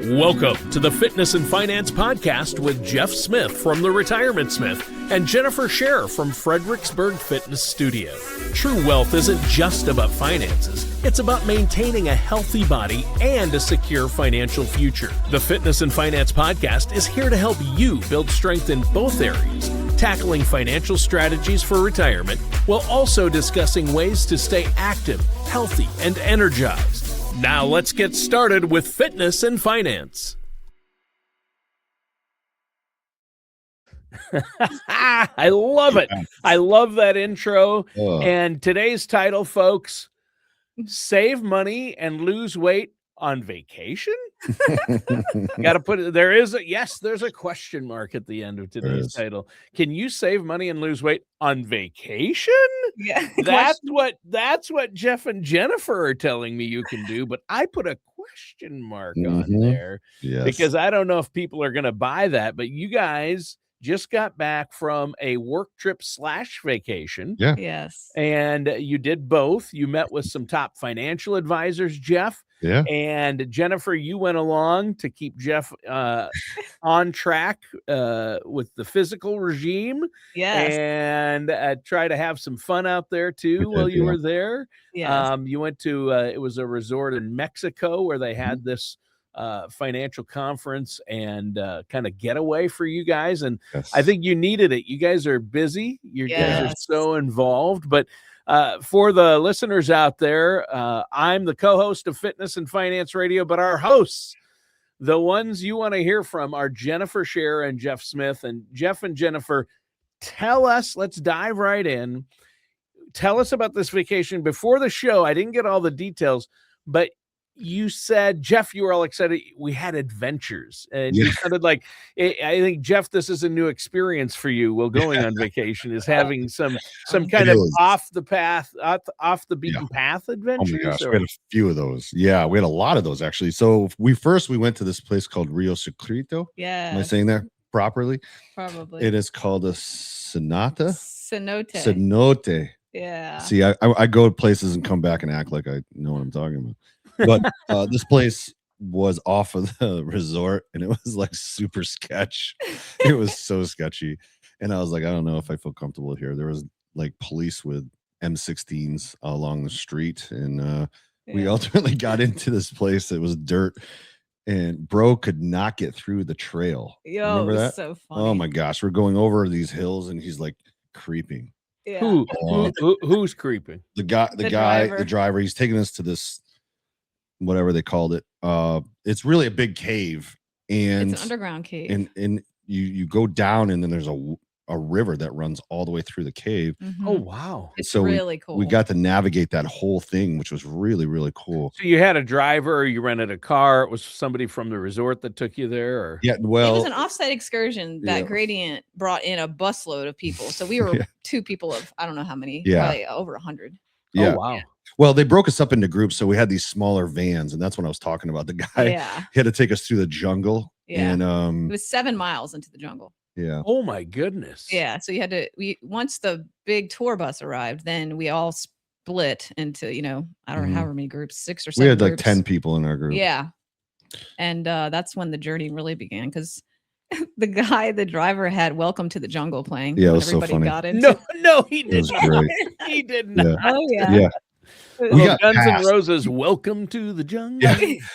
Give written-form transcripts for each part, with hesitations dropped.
Welcome to the Fitness and Finance Podcast with Jeff Smith from The Retirement Smith and Jennifer Scherer from Fredericksburg Fitness Studio. True wealth isn't just about finances. It's about maintaining a healthy body and a secure financial future. The Fitness and Finance Podcast is here to help you build strength in both areas, tackling financial strategies for retirement while also discussing ways to stay active, healthy, and energized. Now let's get started with Fitness and Finance. I love it. I love that intro. And today's title, folks, Save Money and Lose Weight on Vacation? Got to put it, there's a question mark at the end of today's title. Can you save money and lose weight on vacation? Yeah. That's what Jeff and Jennifer are telling me you can do, but I put a question mark on there because I don't know if people are going to buy that, but you guys just got back from a work trip / vacation. Yeah. Yes. And you did both. You met with some top financial advisors, Jeff. Yeah. And Jennifer, you went along to keep Jeff on track with the physical regime. Yes. And try to have some fun out there too while you were there. Yes. You went to it was a resort in Mexico where they had this financial conference and kind of getaway for you guys. And I think you needed it. You guys are busy. You guys are so involved. But for the listeners out there, I'm the co-host of Fitness and Finance Radio, but our hosts, the ones you want to hear from, are Jennifer Scherer and Jeff Smith. And Jeff and Jennifer, tell us, let's dive right in. Tell us about this vacation. Before the show, I didn't get all the details, but you said, Jeff, you were all excited. We had adventures, and you sounded like, I think, Jeff, this is a new experience for you. Well, going on vacation is having some kind of off the beaten path adventures. Oh my gosh, we had a few of those. Yeah, we had a lot of those actually. So we went to this place called Secreto. Yeah. Am I saying that properly? Probably. It is called a cenote. Yeah. See, I go to places and come back and act like I know what I'm talking about. But this place was off of the resort and it was like super sketch. It was so sketchy. And I was like, I don't know if I feel comfortable here. There was like police with M16s along the street. And we ultimately got into this place that was dirt and bro could not get through the trail. Remember that? So funny. Oh my gosh. We're going over these hills and he's like creeping. Yeah. Who's creeping? The driver, he's taking us to this, whatever they called it. It's really a big cave, and it's an underground cave. And you go down, and then there's a river that runs all the way through the cave. Mm-hmm. Oh wow! It's really cool. We got to navigate that whole thing, which was really, really cool. So you had a driver, or you rented a car? It was somebody from the resort that took you there, or yeah, well, it was an offsite excursion that Gradient brought in a busload of people. So we were two people of I don't know how many, probably over 100. Yeah. Oh wow. Well, they broke us up into groups, so we had these smaller vans, and that's what I was talking about. The guy he had to take us through the jungle, and it was 7 miles into the jungle. Yeah. Oh my goodness. Yeah. So you had to. Once the big tour bus arrived, then we all split into I don't know however many groups, 6 or 7. We had like groups. 10 people in our group. Yeah, and that's when the journey really began because the driver had "Welcome to the Jungle" playing. Yeah, it was so funny. Got into no, he did not. He did not. Yeah. Oh yeah. We got Guns N' Roses, "Welcome to the Jungle."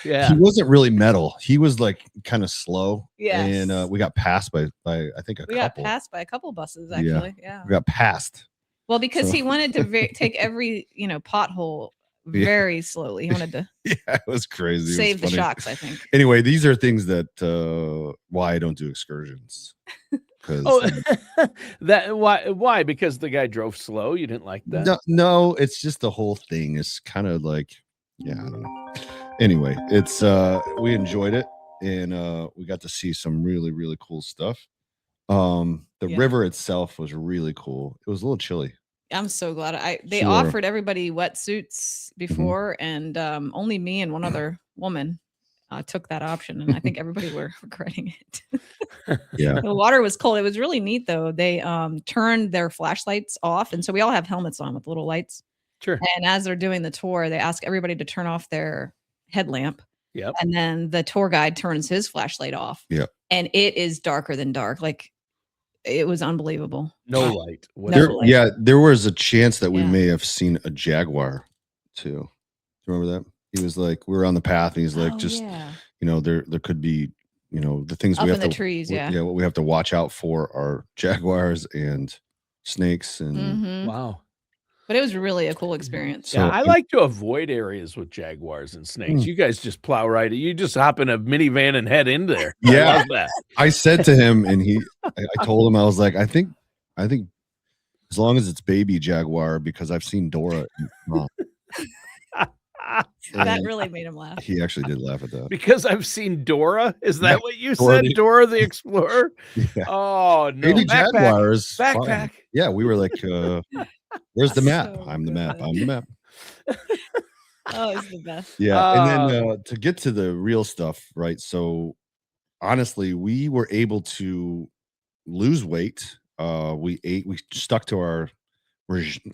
Yeah. He wasn't really metal. He was like kind of slow. Yeah. And we got passed by I think a couple. We got passed by a couple buses actually. Yeah. We got passed. Well, because he wanted to take every pothole very slowly. He wanted to. Yeah, it was crazy. Save the shocks, I think. Anyway, these are things that why I don't do excursions. Why? Because the guy drove slow. You didn't like that? No, it's just the whole thing is kind of like, I don't know. Anyway, it's we enjoyed it, and we got to see some really, really cool stuff. The river itself was really cool. It was a little chilly. I'm so glad they offered everybody wetsuits before, and only me and one other woman took that option, and I think everybody were regretting it. Yeah. The water was cold. It was really neat though. They turned their flashlights off, and so we all have helmets on with little lights. Sure. And as they're doing the tour, they ask everybody to turn off their headlamp. Yep. And then the tour guide turns his flashlight off. Yep. And it is darker than dark. Like, it was unbelievable. No light. Yeah, there was a chance that we may have seen a jaguar too. Remember that? He was like, we were on the path, and he's like, there could be, the things up we in have the trees. Yeah. what we have to watch out for are jaguars and snakes and wow. But it was really a cool experience. So, I like to avoid areas with jaguars and snakes. You guys just plow right. You just hop in a minivan and head in there. Yeah. I love that. I said to him, and I told him, I was like, I think as long as it's baby jaguar, because I've seen Dora. That really made him laugh. He actually did laugh at that. Because I've seen Dora? Is that what you said? Dora the Explorer? Yeah. Oh, no. Baby jaguars. Backpack. Fine. Yeah, we were like, where's the map? So I'm the map. I'm the map. Oh, it's the best. Yeah. And then to get to the real stuff, right? So honestly, we were able to lose weight. We stuck to our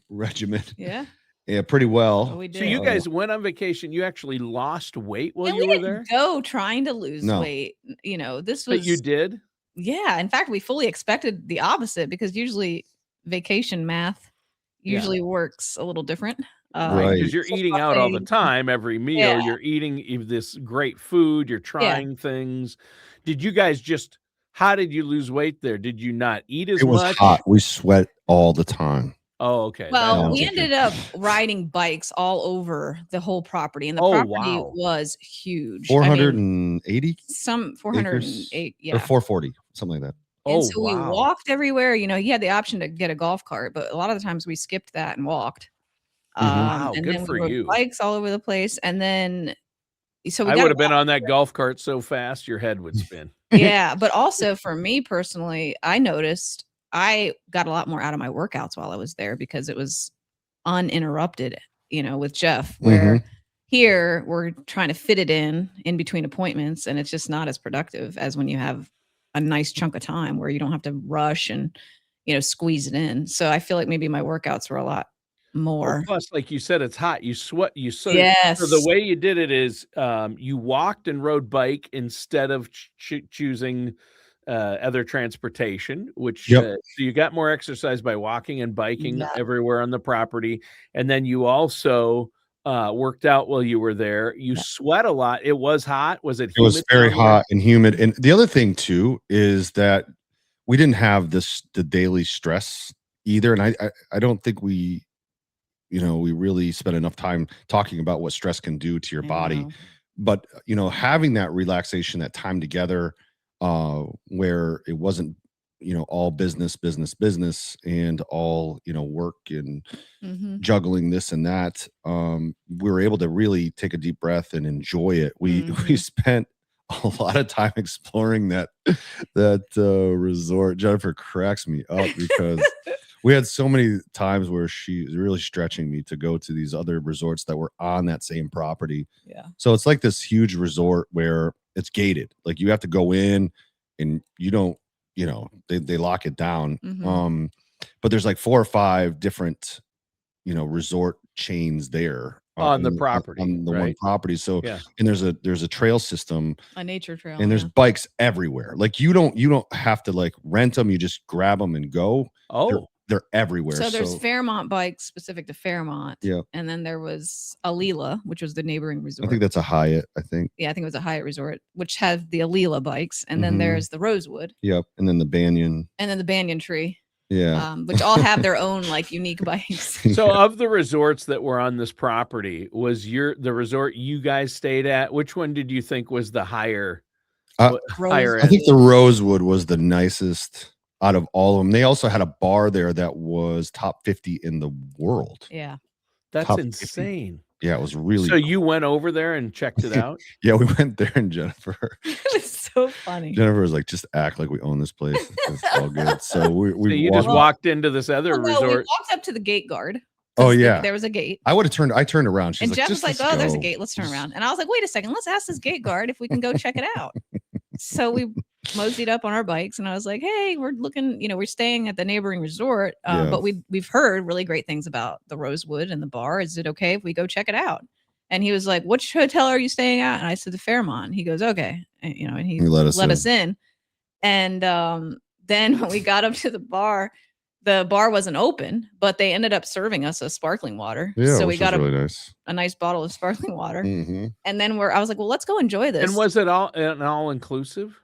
regimen. Yeah. Yeah, pretty well. Oh, we did. So you guys went on vacation. You actually lost weight while you we were there? Go trying to lose weight. This was. But you did? Yeah. In fact, we fully expected the opposite, because usually vacation math usually works a little different. Right. Because you're eating out all the time, every meal. You're eating this great food. You're trying things. Did you guys how did you lose weight there? Did you not eat as much? It was hot. We sweat all the time. Oh, okay. Well, we ended up riding bikes all over the whole property, and the property was huge. 480? 408, yeah. Or 440, something like that. And so we walked everywhere. You had the option to get a golf cart, but a lot of the times we skipped that and walked. Wow, and good then for we rode you. bikes all over the place. And then, so I would have been on that golf cart so fast your head would spin. Yeah, but also for me personally, I noticed I got a lot more out of my workouts while I was there, because it was uninterrupted, with Jeff, where here we're trying to fit it in between appointments, and it's just not as productive as when you have a nice chunk of time where you don't have to rush and, squeeze it in. So I feel like maybe my workouts were a lot more. Well, plus, like you said, it's hot. You sweat. Yes. So the way you did it is you walked and rode bike instead of choosing other transportation, which so you got more exercise by walking and biking everywhere on the property. And then you also worked out while you were there. You sweat a lot. It was hot. Was it humid? It was very hot and humid. And the other thing too is that we didn't have the daily stress either. And I don't think we really spent enough time talking about what stress can do to your body. But having that relaxation, that time together, where it wasn't all business and all work and juggling this and that, we were able to really take a deep breath and enjoy it. We spent a lot of time exploring that resort. Jennifer cracks me up because we had so many times where she was really stretching me to go to these other resorts that were on that same property. Yeah. So it's like this huge resort where it's gated. Like you have to go in and you don't, they lock it down. But there's like 4 or 5 different, resort chains there on the property, on the one property. So, and there's a trail system, a nature trail, and there's bikes everywhere. Like you don't have to like rent them. You just grab them and go. Oh, they're everywhere. So there's Fairmont bikes specific to Fairmont. Yeah. And then there was Alila, which was the neighboring resort. I think that's a Hyatt, I think. Yeah, I think it was a Hyatt resort, which had the Alila bikes. And then there's the Rosewood. Yep. And then the Banyan. And then the Banyan Tree. Yeah. Which all have their own like unique bikes. So of the resorts that were on this property, was the resort you guys stayed at, which one did you think was the higher I think the Rosewood was the nicest out of all of them. They also had a bar there that was top 50 in the world. Yeah. That's top insane. 50. Yeah, it was really So you went over there and checked it out? Yeah, we went there, and Jennifer. It was so funny. Jennifer was like, just act like we own this place. It's all good. So we just walked into this other resort. We walked up to the gate guard. Oh yeah. There was a gate. I turned around. She's and like, Jeff was like, oh, there's a gate. Let's turn around. And I was like, wait a second. Let's ask this gate guard if we can go check it out. So we moseyed up on our bikes, and I was like, hey, we're looking, we're staying at the neighboring resort. But we've heard really great things about the Rosewood and the bar. Is it okay if we go check it out? And he was like, which hotel are you staying at? And I said, the Fairmont. He goes, okay. And, you know, and he let us in. And then when we got up to the bar wasn't open, but they ended up serving us a sparkling water. Yeah, so we got really a nice bottle of sparkling water. Mm-hmm. And then I was like, well, let's go enjoy this. And was it all inclusive?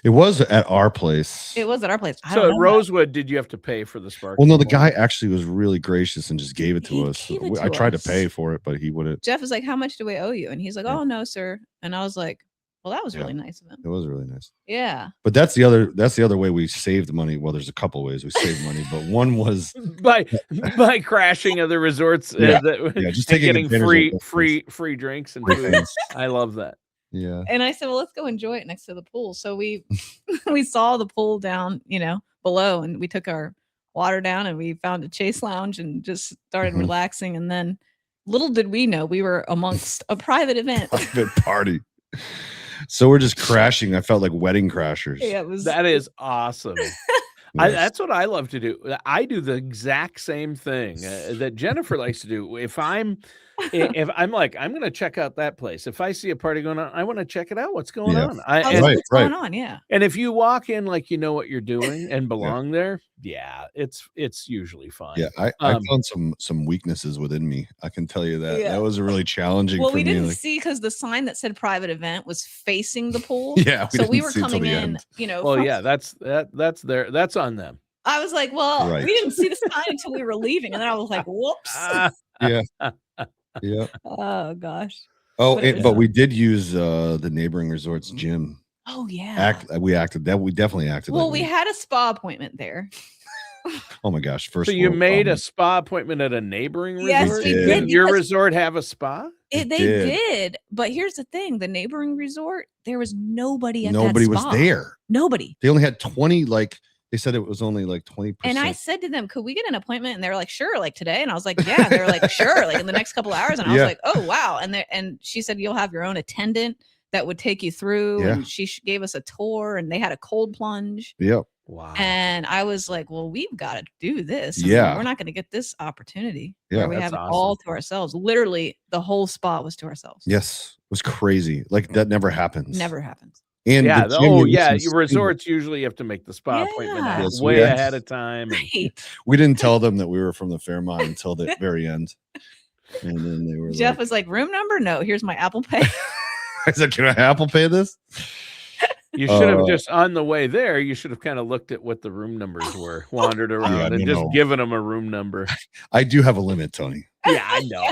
It was at our place. It was at our place. So at Rosewood, did you have to pay for the sparkling? Well, no, the guy actually was really gracious and just gave it to us. I tried to pay for it, but he wouldn't. Jeff was like, how much do we owe you? And he's like, oh, no, sir. And I was like, well, that was really nice of him. It was really nice. Yeah. But that's the other way we saved money. Well, there's a couple ways we saved money, but one was by crashing other resorts. Just getting free drinks and food. I love that. Yeah. And I said, well, let's go enjoy it next to the pool. So we saw the pool down, below, and we took our water down and we found a Chase Lounge and just started relaxing. And then little did we know we were amongst a private event. Private party. So we're just crashing. I felt like wedding crashers. Yeah, that is awesome. That's what I love to do. I do the exact same thing that Jennifer likes to do. If I'm like, I'm going to check out that place. If I see a party going on, I want to check it out. What's going on? What's going on? Yeah. And if you walk in like you know what you're doing and belong there, it's usually fine. Yeah, I found some weaknesses within me. I can tell you that. That was really challenging. Well, for we me. didn't see because the sign that said private event was facing the pool. Yeah, so we were coming in. Well, that's on them. I was like, well, we didn't see the sign until we were leaving, and then I was like, whoops. Yeah. Yeah. Oh gosh. Oh, but we did use the neighboring resort's gym. Oh yeah. We definitely acted. Well, we had a spa appointment there. Oh my gosh! So you made a spa appointment at a neighboring resort? Yes, we did. Did your resort have a spa? They did. But here's the thing: the neighboring resort, there was nobody at that spa. Nobody was there. Nobody. They only had 20. They said it was only like 20%. And I said to them, could we get an appointment? And they were like, sure, like today. And I was like, yeah. And they were like, sure, like in the next couple of hours. And I was like, oh, wow. And she said, you'll have your own attendant that would take you through. Yeah. And she gave us a tour and they had a cold plunge. Yep. Wow. And I was like, well, we've got to do this. We're not going to get this opportunity where we have it all to ourselves. Literally, the whole spot was to ourselves. Yes. It was crazy. Like that never happens. Never happens. And your resorts usually have to make the spa appointment way ahead of time. Right. We didn't tell them that we were from the Fairmont until the very end. And then they were Jeff was like, room number? No, here's my Apple Pay. I said, can I Apple Pay this? You should have just on the way there, you should have kind of looked at what the room numbers were, wandered around and just given them a room number. I do have a limit, Tony. Yeah, I know.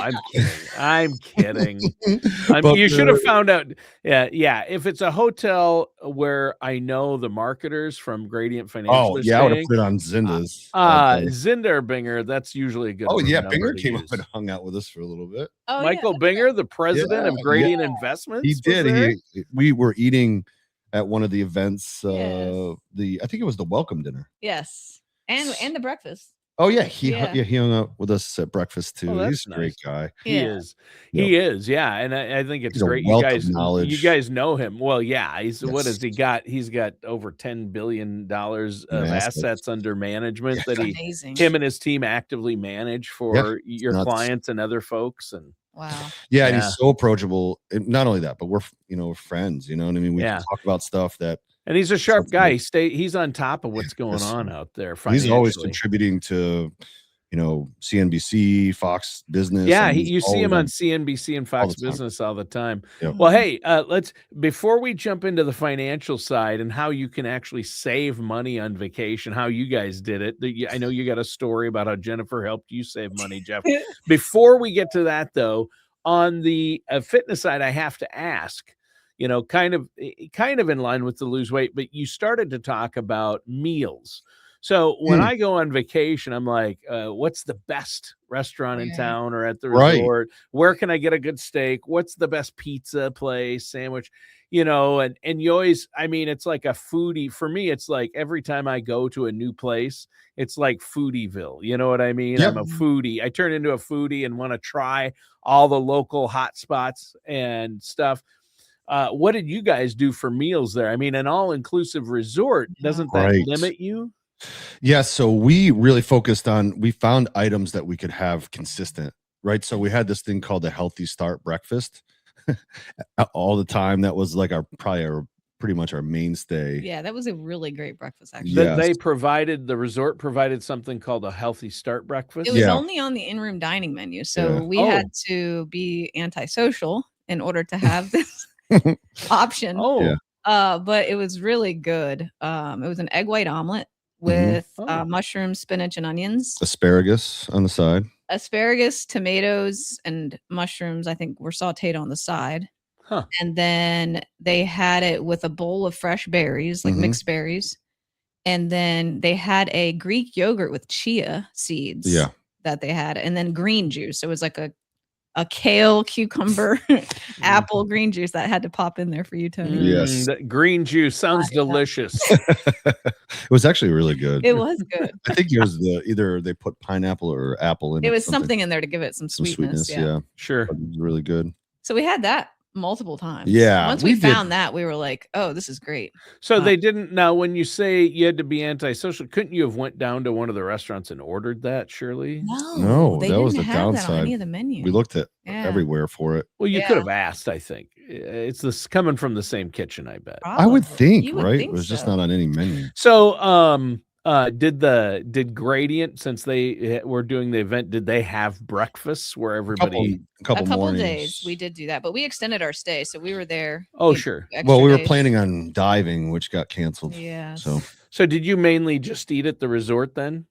I'm kidding. You should have found out. Yeah. If it's a hotel where I know the marketers from Gradient Financial. Oh, yeah, I would have put it on Zinda's. Zinda or Binger, that's usually a good. Oh, yeah, Binger came up and hung out with us for a a little bit. Oh, Michael Binger, the president of Gradient Investments. He did. We were eating at one of the events. I think it was the welcome dinner. Yes, and the breakfast. Oh yeah, he hung out with us at breakfast too. He's a great guy. He is. Yeah, and I think it's great. You guys know him. Well, yeah. What has he got? He's got over $10 billion of assets under management that him and his team actively manage for your clients and other folks. And wow. Yeah, and he's so approachable. And not only that, but we're friends. You know what I mean? We can talk about stuff that. And he's a sharp guy. He's on top of what's going on out there. He's always contributing to, CNBC, Fox Business. Yeah, you see him on CNBC and Fox Business all the time. Yep. Well, hey, before we jump into the financial side and how you can actually save money on vacation, how you guys did it. I know you got a story about how Jennifer helped you save money, Jeff. Before we get to that, though, on the fitness side, I have to ask. Kind of in line with the lose weight, but you started to talk about meals. So when I go on vacation, I'm like, what's the best restaurant in town or at the resort? Where can I get a good steak? What's the best pizza place, sandwich? And you always, it's like a foodie. For me, it's like every time I go to a new place, it's like Foodieville. You know what I mean? Yep. I'm a foodie. I turn into a foodie and want to try all the local hot spots and stuff. What did you guys do for meals there? An all-inclusive resort, doesn't that limit you? Yeah, so we really focused on, we found items that we could have consistent, right? So we had this thing called the Healthy Start breakfast all the time. That was like pretty much our mainstay. Yeah, that was a really great breakfast, actually. Yes. The resort provided something called a Healthy Start breakfast. It was only on the in-room dining menu, so we had to be antisocial in order to have this option. But it was really good. It was an egg white omelet with mushrooms, spinach, and onions. Asparagus on the side. Asparagus, tomatoes, and mushrooms, I think, were sauteed on the side. And then they had it with a bowl of fresh berries, like mixed berries. And then they had a Greek yogurt with chia seeds that they had, and then green juice. It was like a kale, cucumber, apple, green juice that had to pop in there for you, Tony. Yes. That green juice sounds delicious. It was actually really good. It was good. I think it was either they put pineapple or apple in it. It was something in there to give it some sweetness. Yeah. Sure. It was really good. So we had that multiple times. Yeah. Once we found that, we were like, oh, this is great. So they didn't. Now, when you say you had to be antisocial, couldn't you have went down to one of the restaurants and ordered that, surely? No, they that was didn't the have downside. that on any of the menu. We looked at everywhere for it. Well, you could have asked, I think. It's this coming from the same kitchen, I bet. I would think, You would right? think It was just so. not on any menu. So, did Gradient, since they were doing the event, did they have breakfasts where everybody? A couple a couple mornings. days we did do that, but we extended our stay, so we were there. Sure. Well, we were days. planning on diving, which got canceled. Yeah. So did you mainly just eat at the resort then?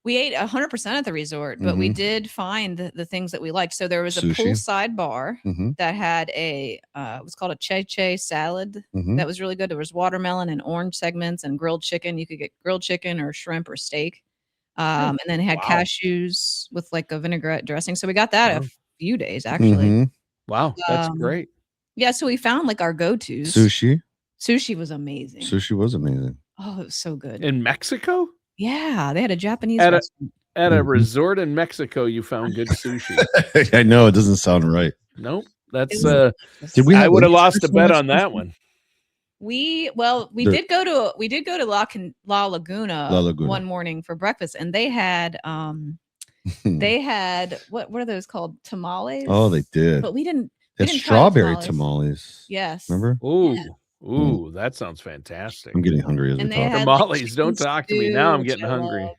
We ate 100% at the resort, but we did find the things that we liked. So there was a poolside bar that had it was called a che salad that was really good. There was watermelon and orange segments and grilled chicken. You could get grilled chicken or shrimp or steak. And then it had cashews with like a vinaigrette dressing. So we got that a few days, actually. Wow, that's great. Yeah, so we found like our go-tos. Sushi was amazing. Sushi was amazing. Oh, it was so good. In Mexico? Yeah, they had a Japanese restaurant. At a resort in Mexico, you found good sushi. I know, it doesn't sound right. Nope. That's I would have lost a bet on that one. We did go to La Laguna one morning for breakfast, and they had what are those called? Tamales? Oh, they did. But we didn't. It's strawberry tamales. Yes. Remember? Ooh, that sounds fantastic. I'm getting hungry as we talk. Tamales, don't talk to me now. I'm getting hungry.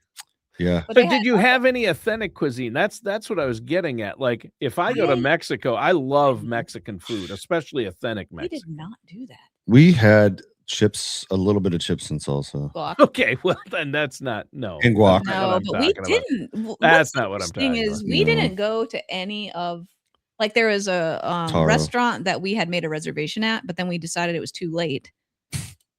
Yeah. So did you have any authentic cuisine? That's what I was getting at. Like, if I go to Mexico, I love Mexican food, especially authentic Mexican. We did not do that. We had chips, a little bit of chips and salsa. Guac. Okay, well then that's not and guac. No, but we didn't. That's not what I'm talking about. We didn't go to any of. Like there was a restaurant that we had made a reservation at, but then we decided it was too late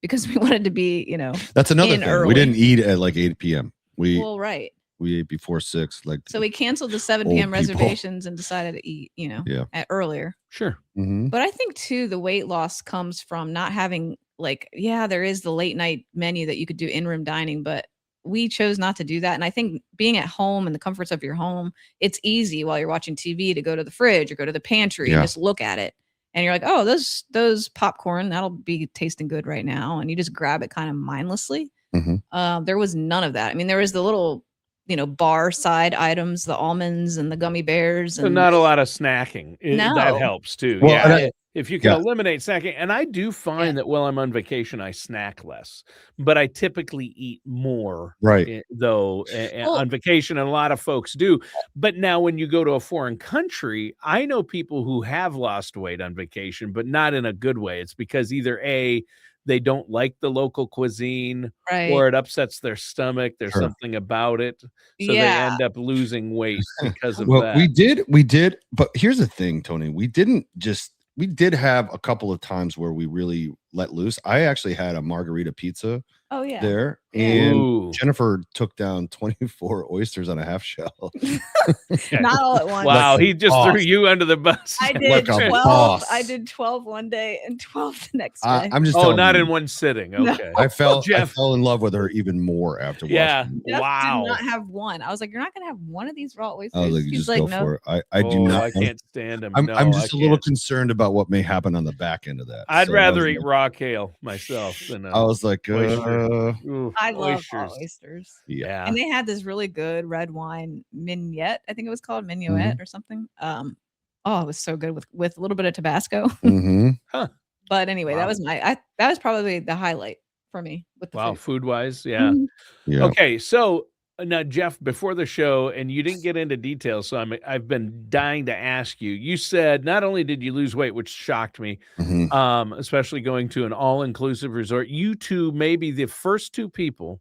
because we wanted to be, That's another thing. Early. We didn't eat at like 8 p.m. We ate before 6. So we canceled the 7 p.m. reservations and decided to eat, at earlier. Sure. But I think too, the weight loss comes from not having there is the late night menu that you could do in-room dining, but we chose not to do that. And I think being at home in the comforts of your home, it's easy while you're watching TV to go to the fridge or go to the pantry and just look at it. And you're like, oh, those popcorn, that'll be tasting good right now. And you just grab it kind of mindlessly. There was none of that. I mean, there was the little, bar side items, the almonds and the gummy bears. And so not a lot of snacking. That helps too. Well, if you can eliminate snacking. And I do find that while I'm on vacation, I snack less, but I typically eat more. Right. On vacation, and a lot of folks do. But now when you go to a foreign country, I know people who have lost weight on vacation, but not in a good way. It's because either they don't like the local cuisine, or it upsets their stomach. There's something about it. So they end up losing weight because of that. We did. But here's the thing, Tony. We did have a couple of times where we really let loose. I actually had a margarita pizza there. And Jennifer took down 24 oysters on a half shell. Not all at once. Wow, he just threw you under the bus. I did 12. I did 12 one day and 12 the next day. I'm just not in one sitting. Okay. I fell in love with her even more after watching. Jeff did not have one. I was like, you're not gonna have one of these raw oysters. I was like, He's just like, go no. for it. I do not. I can't stand him. I'm just a little concerned about what may happen on the back end of that. I'd rather eat raw raw kale myself than I was like, oyster. Ooh, I love oysters. raw oysters. yeah. And they had this really good red wine mignette. I think it was called mignonette or something. Oh, it was so good with a little bit of Tabasco. Huh. But anyway, that Wow. was that was probably the highlight for me with the Wow, food. food-wise, yeah. Mhm. Yeah. Okay, so now, Jeff, before the show, and you didn't get into details, so I've been dying to ask you. You said not only did you lose weight, which shocked me, especially going to an all-inclusive resort. You two may be the first two people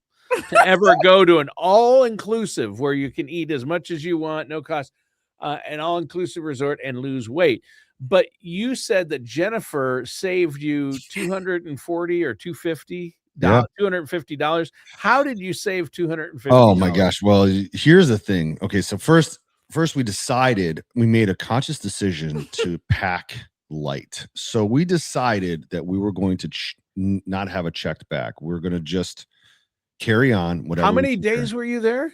to ever go to an all-inclusive where you can eat as much as you want, no cost, an all-inclusive resort and lose weight. But you said that Jennifer saved you $240 or $250. Yeah. $250. How did you save $250? Oh my gosh. Well, here's the thing. Okay, so first we made a conscious decision to pack light. So we decided that we were going to not have a checked bag. We're going to just carry on whatever. How many days were you there?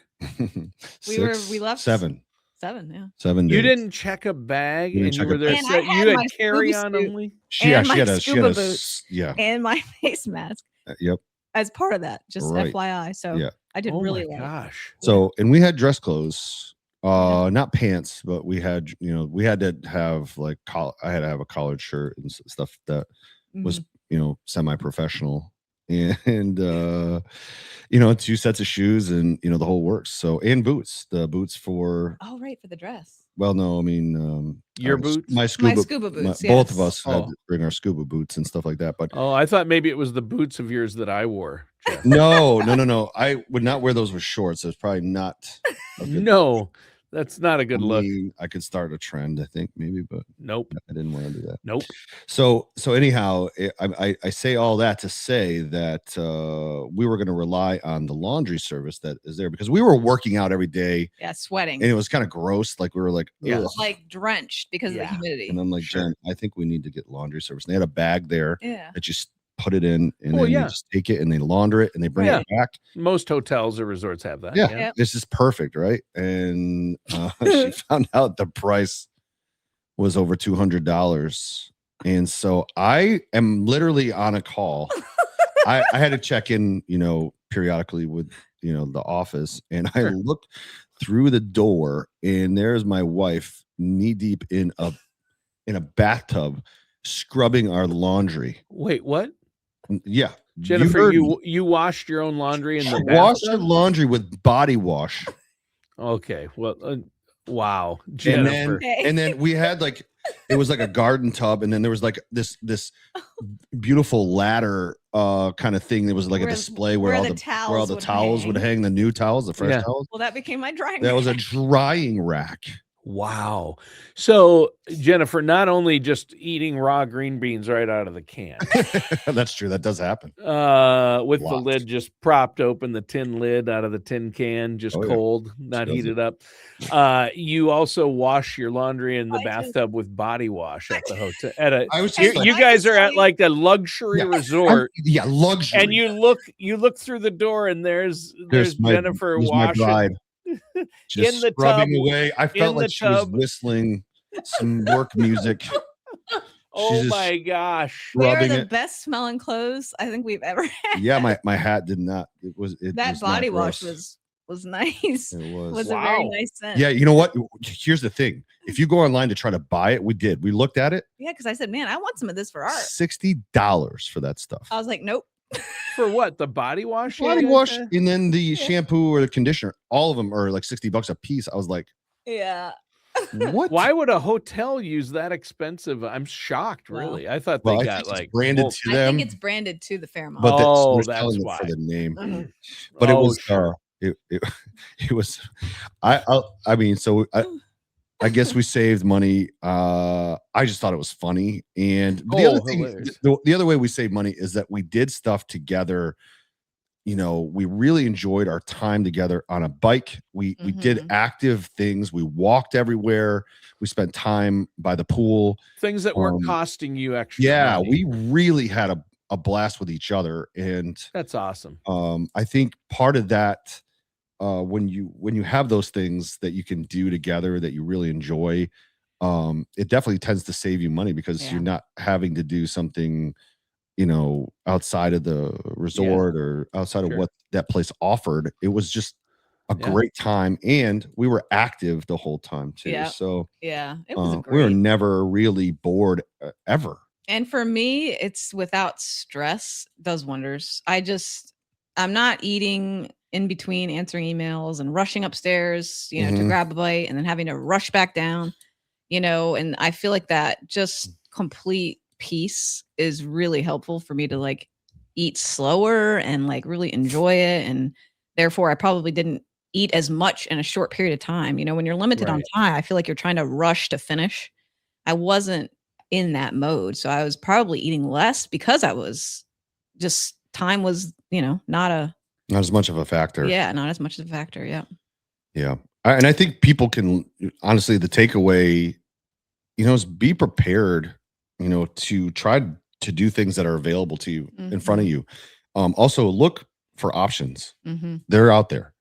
We left 7. 7, yeah. 7 days. You didn't check a bag and you were there. And I had you had my carry scuba on suit only? She and had my a scuba boots and my face mask yep. as part of that, just Right. FYI. So Yeah. I did Oh really my well. gosh. So, and we had dress clothes, not pants, but we had, we had to have like, I had to have a collared shirt and stuff that was, semi-professional, and 2 sets of shoes and, the whole works. So, and the boots for, Oh, right, for the dress. well, no, I mean, your boots? My scuba boots, both of us yes. had to bring our scuba boots and stuff like that. But I thought maybe it was the boots of yours that I wore. Jeff. no. I would not wear those with shorts. It's probably not. No, that's not a good look. I could start a trend, I think, maybe, but nope. I didn't want to do that. Nope. So anyhow, I say all that to say that we were going to rely on the laundry service that is there because we were working out every day. Yeah, sweating. And it was kind of gross. Like we were like, like drenched because of the humidity. And I'm like, Jen, I think we need to get laundry service. And they had a bag there that you put it in and then you just take it and they launder it and they bring it back. Most hotels or resorts have that. Yeah. This is perfect, right? And she found out the price was over $200. And so I am literally on a call. I had to check in, periodically with, the office. And I looked through the door and there's my wife knee deep in a bathtub scrubbing our laundry. Wait, what? Yeah. Jennifer, you washed your own laundry in the bathtub? Washed your laundry with body wash. Okay. Well, wow. Jennifer. And then we had it was like a garden tub, and then there was like this beautiful ladder kind of thing. There was like a display where all the towels would hang, the new towels, the fresh towels. Well, that became my drying rack. That was a drying rack. Wow. So, Jennifer, not only just eating raw green beans right out of the can. That's true. That does happen. With the lid just propped open, the tin lid out of the tin can, just cold, not heated up. You also wash your laundry in the bathtub with body wash at the hotel. You guys are at like a luxury resort. Luxury. And you look through the door and there's Jennifer washing. My bride. Just in the scrubbing tub, away. I felt like she was whistling some work music. Oh my gosh. They are the best smelling clothes I think we've ever had. Yeah, my hat did not. That body wash was nice. It was a very nice scent. Yeah, you know what? Here's the thing. If you go online to try to buy it, we did. We looked at it. Yeah, because I said, man, I want some of this for art. $60 for that stuff. I was like, nope. For what? The body wash? Body wash and then the shampoo or the conditioner. All of them are like $60 a piece. I was like, yeah. What? Why would a hotel use that expensive? I'm shocked, really. I thought they got like branded to them. I think it's branded to the Fairmont. But that's why. For the name. But it was it was I mean, so I guess we saved money. I just thought it was funny. And the other way we saved money is that we did stuff together. We really enjoyed our time together on a bike. We did active things. We walked everywhere. We spent time by the pool. Things that weren't costing you extra. Yeah, money. we really had a blast with each other. And that's awesome. I think part of that, when you have those things that you can do together that you really enjoy, it definitely tends to save you money because you're not having to do something outside of the resort or outside of what that place offered. It was just a great time, and we were active the whole time too. So it was we were great. never really bored ever. And for me, it's without stress does wonders. I'm not eating in between answering emails and rushing upstairs, to grab a bite and then having to rush back down, and I feel like that just complete peace is really helpful for me to like eat slower and like really enjoy it. And therefore I probably didn't eat as much in a short period of time. When you're limited on time, I feel like you're trying to rush to finish. I wasn't in that mode. So I was probably eating less because I was just time was, not as much of a factor. Yeah, not as much of a factor. Yeah. Yeah. And I think people can honestly, the takeaway, is be prepared, to try to do things that are available to you in front of you. Also look for options. They're out there.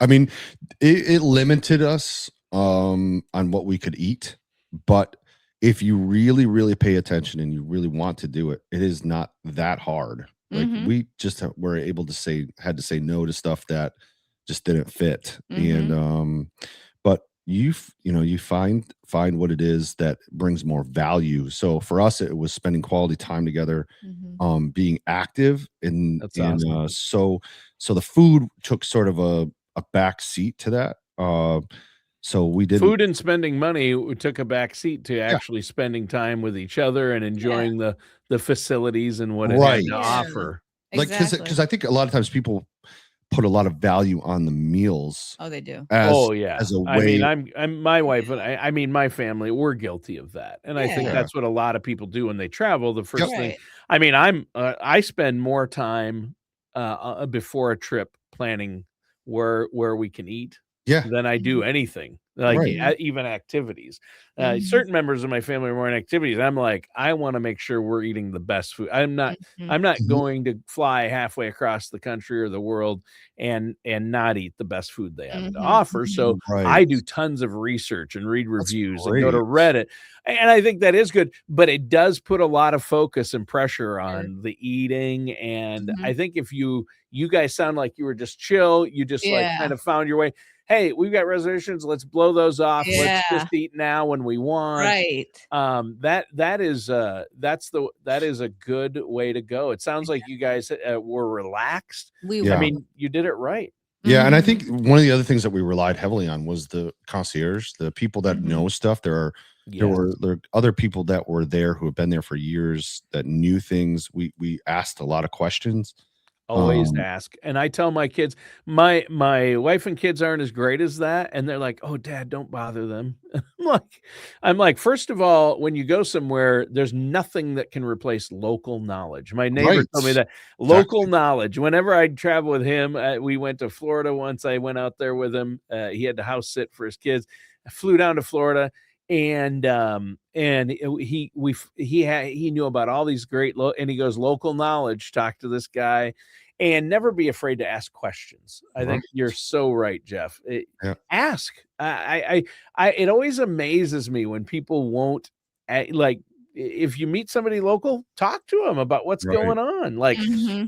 I mean, it limited us on what we could eat, but if you really, really pay attention and you really want to do it, it is not that hard. Like we just were able to had to say no to stuff that just didn't fit. And but you find what it is that brings more value. So for us, it was spending quality time together, being active, and That's awesome. So the food took sort of a back seat to that. So we did food and spending money. We took a back seat to actually spending time with each other and enjoying the facilities and what it had to offer. Like, because I think a lot of times people put a lot of value on the meals. Oh, they do. As a way. I mean, I'm my wife and I mean, my family, we're guilty of that. And I think that's what a lot of people do when they travel. The first thing, I mean, I spend more time before a trip planning where we can eat than I do anything, like even activities. Certain members of my family are more in activities. I'm like, I want to make sure we're eating the best food. I'm not going to fly halfway across the country or the world and not eat the best food they have to offer. So I do tons of research and read reviews and go to Reddit. And I think that is good, but it does put a lot of focus and pressure on the eating. And I think if you guys sound like you were just chill, you just like kind of found your way. Hey, we've got reservations. Let's blow those off. Let's just eat now when we want. Right. That is a good way to go. It sounds like you guys were relaxed. I mean, you did it right. Yeah, and I think one of the other things that we relied heavily on was the concierge, the people that know stuff. There were other people that were there who have been there for years that knew things. We asked a lot of questions. Always ask. And I tell my kids, my wife and kids aren't as great as that. And they're like, oh, Dad, don't bother them. I'm like, first of all, when you go somewhere, there's nothing that can replace local knowledge. My neighbor told me that local knowledge. Whenever I travel with him, we went to Florida once. I went out there with him. He had to house sit for his kids. I flew down to Florida. And he knew about all these great and he goes, local knowledge, talk to this guy and never be afraid to ask questions. I think you're so right, Jeff. Ask. It always amazes me when people won't if you meet somebody local, talk to them about what's going on. Like,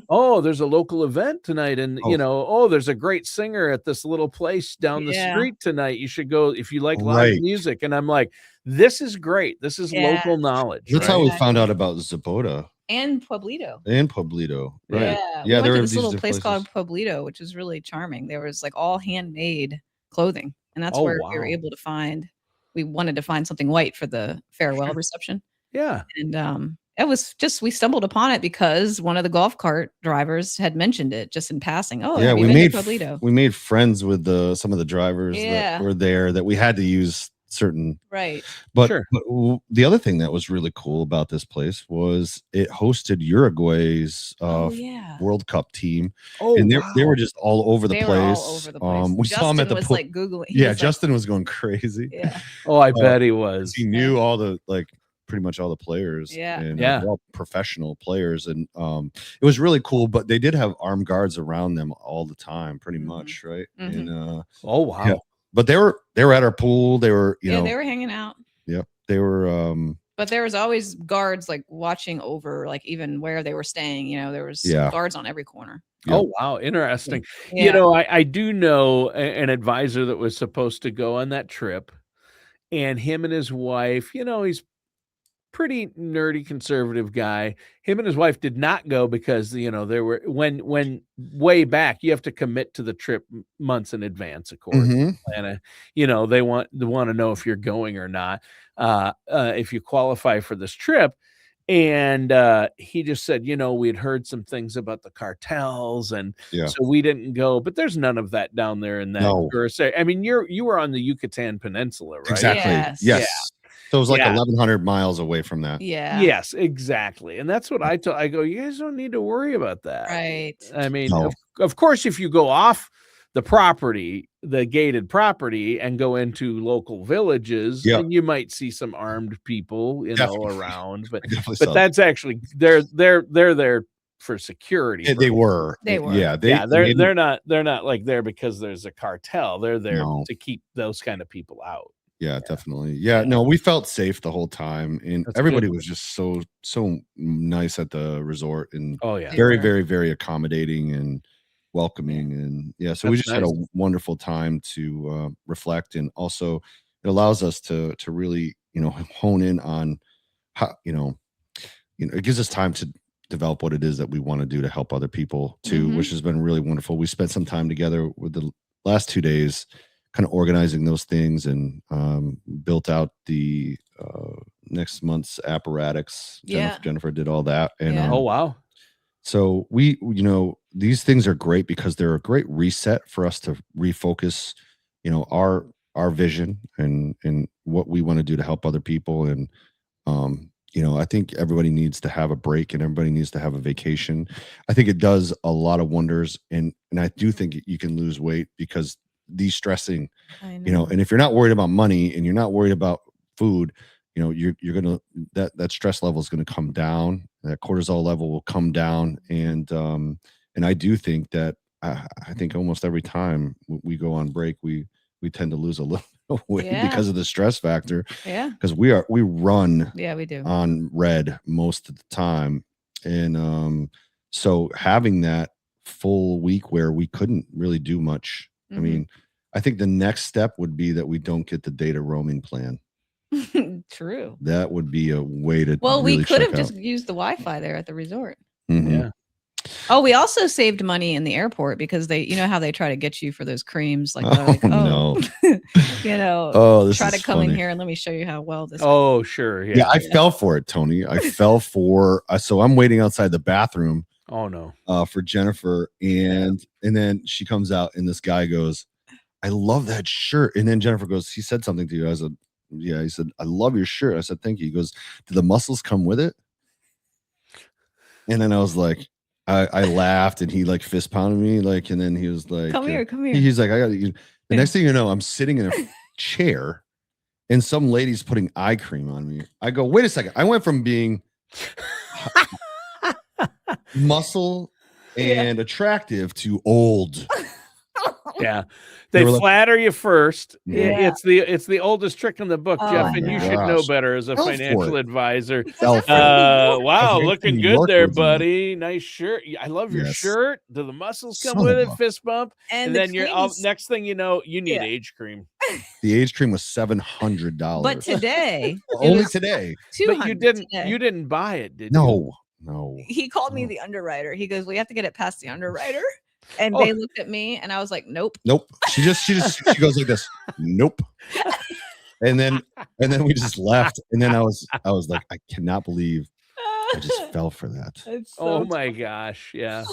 oh, there's a local event tonight. And, there's a great singer at this little place down the street tonight. You should go if you like live music. And I'm like, this is great. This is local knowledge. That's how we found out about Zapota. And Pueblito. Right. Yeah. There was this little place called Pueblito, which was really charming. There was like all handmade clothing. And that's where we were able to find, we wanted to find something white for the farewell reception. Yeah. And it was just, we stumbled upon it because one of the golf cart drivers had mentioned it just in passing. Oh, yeah, we made friends with some of the drivers that were there that we had to use certain. Right. But the other thing that was really cool about this place was it hosted Uruguay's World Cup team. Oh, and they were just all over the place. All over the place. We saw him at the like Googling. Justin was going crazy. Yeah. Oh, I bet he was. He knew all the pretty much all the players. And all professional players. And it was really cool, but they did have armed guards around them all the time, pretty much, right? And but they were at our pool. They were, they were hanging out. Yep. They were But there was always guards like watching over, like even where they were staying. There was guards on every corner. Yep. Oh, wow. Interesting. Yeah. I do know an advisor that was supposed to go on that trip, and him and his wife, he's pretty nerdy conservative guy. Him and his wife did not go because there were when way back you have to commit to the trip months in advance, of course. And they want to know if you're going or not, if you qualify for this trip. And he just said, we had heard some things about the cartels, and so we didn't go. But there's none of that down there in that tourist area. I mean, you were on the Yucatan Peninsula, right? Exactly. Yes. Yeah. So it was like 1,100 miles away from that. Yeah. Yes, exactly. And that's what I go, you guys don't need to worry about that. Right. I mean, of course, if you go off the property, the gated property, and go into local villages, then you might see some armed people, around. But that's actually they're there for security. They were. Yeah. They're not like there because there's a cartel. They're there to keep those kind of people out. Yeah, definitely. Yeah, no, we felt safe the whole time, and everybody was just so nice at the resort, and very, very, very accommodating and welcoming, and so we just had a wonderful time to reflect, and also it allows us to really hone in on how it gives us time to develop what it is that we want to do to help other people too, which has been really wonderful. We spent some time together with the last 2 days, kind of organizing those things, and built out the next month's apparatus. Jennifer did all that. And oh, wow. So we, these things are great because they're a great reset for us to refocus, our vision and what we want to do to help other people. And, I think everybody needs to have a break, and everybody needs to have a vacation. I think it does a lot of wonders. And I do think you can lose weight because de-stressing, and if you're not worried about money and you're not worried about food, you're gonna that stress level is going to come down, that cortisol level will come down, and I do think that I think almost every time we go on break we tend to lose a little weight because of the stress factor, because we run we do on red most of the time, and so having that full week where we couldn't really do much. I mean, I think the next step would be that we don't get the data roaming plan. True. That would be a way to. Well, really we could have just used the Wi-Fi there at the resort. Yeah. Oh, we also saved money in the airport because they, how they try to get you for those creams, like, no, try to come in here and let me show you how well this. Oh, sure. Yeah, I fell for it, Tony. I fell for. So I'm waiting outside the bathroom. Oh no. For Jennifer, and then she comes out, and this guy goes, "I love that shirt." And then Jennifer goes, "He said something to you." I said, "Yeah." He said, "I love your shirt." I said, "Thank you." He goes, "Do the muscles come with it?" And then I was like, I laughed, and he like fist pounded me, like, and then he was like, come here." He's like, "I got you." The next thing you know, I'm sitting in a chair, and some lady's putting eye cream on me. I go, "Wait a second!" I went from being muscle and attractive to old. Yeah, they flatter you first. Yeah. It's the oldest trick in the book, Jeff, and you should know better as a financial advisor. Wow, looking good there, buddy. Nice shirt. I love your shirt. Do the muscles come with it? Fist bump, and then you're next thing you know, you need age cream. The age cream was $700. But today, only today. But you didn't buy it, did you? No. He called me the underwriter. He goes, "We have to get it past the underwriter." And they looked at me, and I was like, "Nope." She goes like this. Nope. And then we just left. And then I was like, I cannot believe I just fell for that. Oh my gosh. Yeah.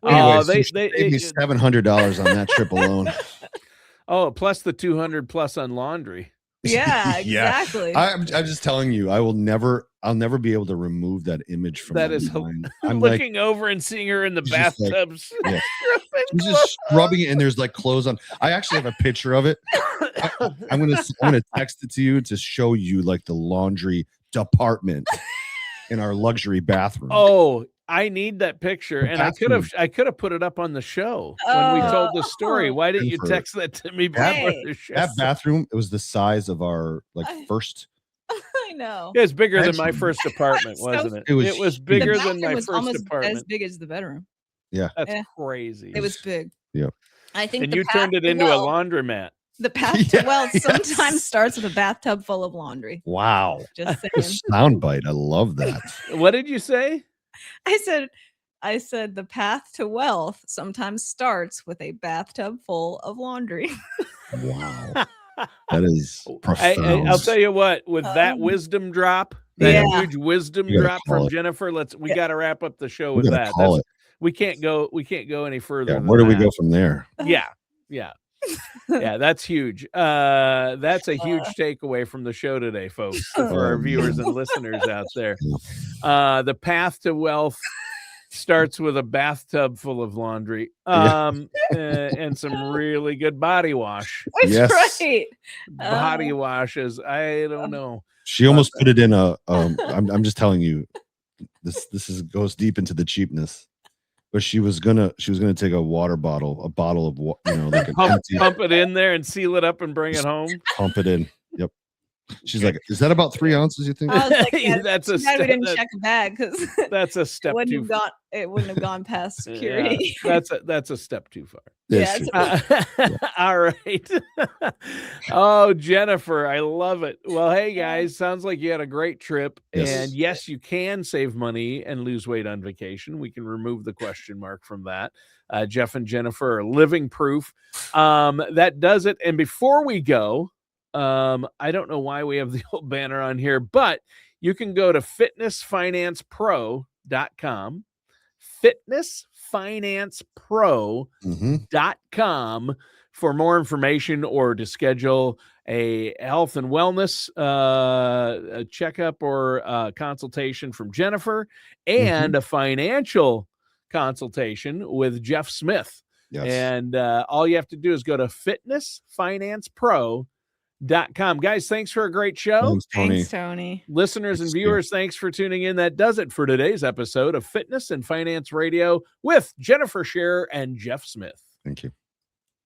Anyway, they gave me $700 on that trip alone. Oh, plus the 200 plus on laundry. Yeah, exactly. I'm just telling you, I'll never be able to remove that image from that. My is mind. I'm looking over and seeing her in the bathtubs. She's just scrubbing it, and there's like clothes on. I actually have a picture of it. I'm gonna text it to you to show you like the laundry department in our luxury bathroom. Oh, I need that picture, and I could have put it up on the show when we told the story. Why didn't you text that to me before the show? That bathroom, it was the size of our first know. It was bigger than my Actually- first apartment, So wasn't it? It was It was huge. bigger The than my bathroom was first almost as apartment. big as the bedroom. Yeah. That's Yeah. crazy. It was big. Yeah. I think And the you path turned it to into a wealth- laundromat. The path to Yeah, wealth sometimes yes. starts with a bathtub full of laundry. Wow. Just A saying. soundbite. I love that. What did you say? I said the path to wealth sometimes starts with a bathtub full of laundry. Wow. That is I'll profound. tell you what, with that wisdom drop, that Yeah. huge wisdom You gotta drop call from it. Jennifer, we Yeah. got to wrap up the show We with gotta that. call it. We can't go any further. Yeah. than Where do we that. go from there? Yeah. Yeah, that's huge. That's a huge takeaway from the show today, folks, for our Oh, viewers man. and listeners out there. The path to wealth starts with a bathtub full of laundry, and some really good body wash. That's Yes. right. Body washes. I don't know. She almost put it in a I'm just telling you, this goes deep into the cheapness. But she was gonna take a bottle of like an empty, Pump it in there and seal it up and bring it home. pump it in. Yep. She's like, is that about 3 ounces, you think? I was like, yeah, That's too a bad we step- didn't that- check a bag because That's a step too far. it wouldn't have gone past Yeah, security. that's a step too far. Yes, Yeah, she- All right. Oh, Jennifer, I love it. Well, hey guys, sounds like you had a great trip. Yes. And yes, you can save money and lose weight on vacation. We can remove the question mark from that. Jeff and Jennifer are living proof. That does it. And before we go, I don't know why we have the old banner on here, but you can go to fitnessfinancepro.com. fitnessfinancepro.com Mhm. for more information or to schedule a health and wellness a checkup or consultation from Jennifer and a financial consultation with Jeff Smith. Yes. And all you have to do is go to fitnessfinancepro.com. Guys, thanks for a great show. Thanks, Tony. Thanks, Tony. Listeners and Thanks, Steve. viewers, thanks for tuning in. That does it for today's episode of Fitness and Finance Radio with Jennifer Scherer and Jeff Smith. Thank you.